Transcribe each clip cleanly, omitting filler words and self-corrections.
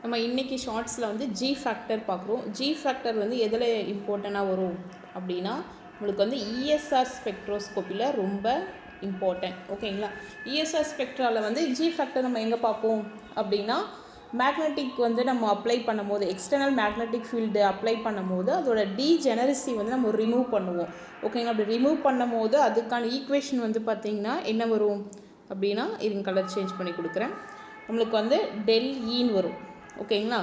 நம்ம இன்றைக்கி ஷார்ட்ஸில் வந்து ஜி ஃபேக்டர் பார்க்குறோம். ஜி ஃபேக்டர் வந்து எதில் இம்பார்ட்டண்ட்டாக வரும் அப்படின்னா உங்களுக்கு வந்து இஎஸ்ஆர் ஸ்பெக்ட்ரோஸ்கோப்பியில் ரொம்ப இம்பார்ட்டன்ட். ஓகேங்களா? இஎஸ்ஆர் ஸ்பெக்ட்ராவில் வந்து ஜி ஃபேக்டர் நம்ம எங்கே பார்ப்போம் அப்படின்னா மேக்னெட்டிக் வந்து நம்ம அப்ளை பண்ணும்போது எக்ஸ்டர்னல் மேக்னெட்டிக் ஃபீல்டு அப்ளை பண்ணும்போது அதோட டீஜெனரசி வந்து நம்ம ரிமூவ் பண்ணுவோம். ஓகேங்களா? அப்படி ரிமூவ் பண்ணும் போது அதுக்கான ஈக்குவேஷன் வந்து பார்த்திங்கன்னா என்ன வரும் அப்படின்னா இருங்க கலர் சேஞ்ச் பண்ணி கொடுக்குறேன். நம்மளுக்கு வந்து டெல் ஈன்னு வரும். ஓகேங்களா?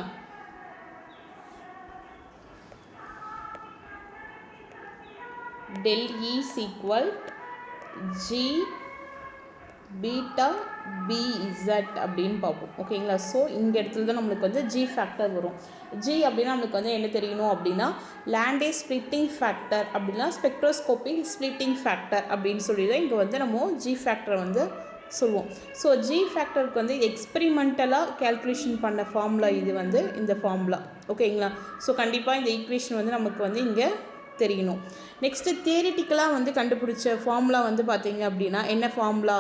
del E is equal G beta BZ அப்படின்னு பார்ப்போம். ஓகேங்களா? ஸோ இந்த இடத்துல தான் நம்மளுக்கு வந்து G ஃபேக்டர் வரும். G அப்படின்னா நம்மளுக்கு வந்து என்ன தெரியணும் அப்படின்னா லேண்டே ஸ்ப்ளிட்டிங் ஃபேக்டர் அப்படின்னா ஸ்பெக்ட்ரோஸ்கோபி ஸ்ப்ளிட்டிங் ஃபேக்டர் அப்படின்னு சொல்லி தான் இங்கே வந்து நம்ம G ஃபேக்டரை வந்து சொல்லுவோம். ஸோ G ஃபேக்டருக்கு வந்து எக்ஸ்பெரிமெண்டலாக கேல்குலேஷன் பண்ண ஃபார்முலா இது வந்து இந்த ஃபார்முலா. ஓகேங்களா? ஸோ கண்டிப்பாக இந்த ஈக்குவேஷன் வந்து நமக்கு வந்து இங்கே தெரியணும். நெக்ஸ்ட்டு தியரிட்டிக்கலாக வந்து கண்டுபிடிச்ச ஃபார்முலா வந்து பார்த்திங்க அப்படின்னா என்ன ஃபார்முலா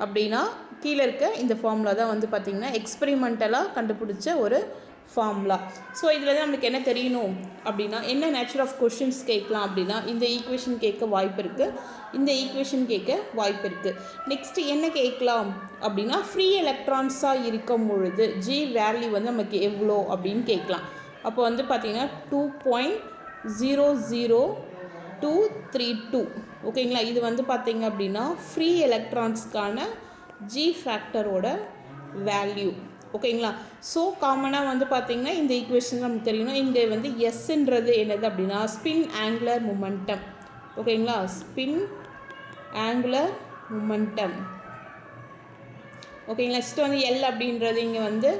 அப்படின்னா கீழே இருக்க இந்த ஃபார்முலா தான் வந்து பார்த்திங்கன்னா எக்ஸ்பெரிமெண்டலாக கண்டுபிடிச்ச ஒரு ஃபார்முலா. ஸோ இதில் தான் நம்மளுக்கு என்ன தெரியணும் அப்படின்னா என்ன நேச்சர் ஆஃப் கொஷின்ஸ் கேட்கலாம் அப்படின்னா இந்த ஈக்குவேஷன் கேட்க வாய்ப்பு இருக்குது, இந்த ஈக்குவேஷன் கேட்க வாய்ப்பு இருக்குது. நெக்ஸ்ட்டு என்ன கேட்கலாம் அப்படின்னா ஃப்ரீ எலக்ட்ரான்ஸாக இருக்கும் பொழுது ஜி வேல்யூ வந்து நமக்கு எவ்வளோ அப்படின்னு கேட்கலாம். அப்போ வந்து பார்த்திங்கன்னா 2.00232. ஓகேங்களா? இது வந்து பார்த்திங்க அப்படின்னா ஃப்ரீ எலக்ட்ரான்ஸ்க்கான ஜி ஃபேக்டரோட வேல்யூ. ஓகேங்களா? ஸோ காமனாக வந்து பார்த்திங்கன்னா இந்த ஈக்குவேஷன் நமக்கு தெரியணும். இங்கே வந்து எஸ்ன்றது என்னது அப்படின்னா ஸ்பின் ஆங்குலர் மொமெண்டம். ஓகேங்களா? Spin angular momentum. ஓகேங்களா? நெக்ஸ்ட்டு வந்து எல் அப்படின்றது இங்கே வந்து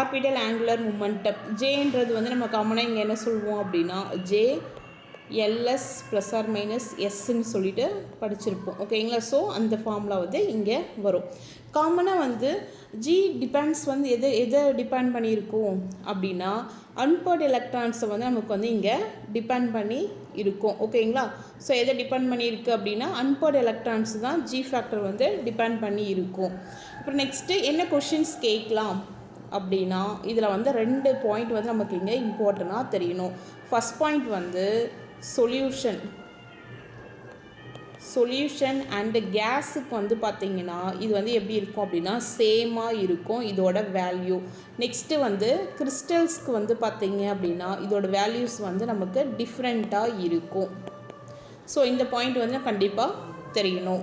ஆர்பிட்டல் ஆங்குலர் மொமெண்டம். ஜேன்றது வந்து நம்ம காமனாக இங்கே என்ன சொல்லுவோம் அப்படின்னா J L S plus or minus எஸ்ன்னு சொல்லிட்டு படிச்சிருப்போம். ஓகேங்களா? ஸோ அந்த ஃபார்முலா வந்து இங்கே வரும். காமனாக வந்து ஜி டிபெண்ட்ஸ் வந்து எதை டிபெண்ட் பண்ணியிருக்கும் அப்படின்னா அன்பேர்டு எலக்ட்ரான்ஸை வந்து நமக்கு வந்து இங்கே டிபெண்ட் பண்ணி இருக்கும். ஓகேங்களா? ஸோ எதை டிபெண்ட் பண்ணியிருக்கு அப்படின்னா அன்பேர்டு எலக்ட்ரான்ஸ் தான் ஜி ஃபேக்டர் வந்து டிபெண்ட் பண்ணி இருக்கும். அப்புறம் நெக்ஸ்ட்டு என்ன கொஷின்ஸ் கேட்கலாம் அப்படின்னா இதில் வந்து 2 பாயிண்ட் வந்து நமக்கு இங்கே இம்பார்ட்டண்ட்டாக தெரியணும். ஃபஸ்ட் பாயிண்ட் வந்து சொல்யூஷன் அண்டு கேஸுக்கு வந்து பார்த்திங்கன்னா இது வந்து எப்படி இருக்கும் அப்படின்னா சேமாக இருக்கும் இதோட வேல்யூ. நெக்ஸ்ட்டு வந்து கிறிஸ்டல்ஸ்க்கு வந்து பார்த்திங்க அப்படின்னா இதோட வேல்யூஸ் வந்து நமக்கு டிஃப்ரெண்ட்டாக இருக்கும். ஸோ இந்த பாயிண்ட் வந்து கண்டிப்பாக தெரியணும்.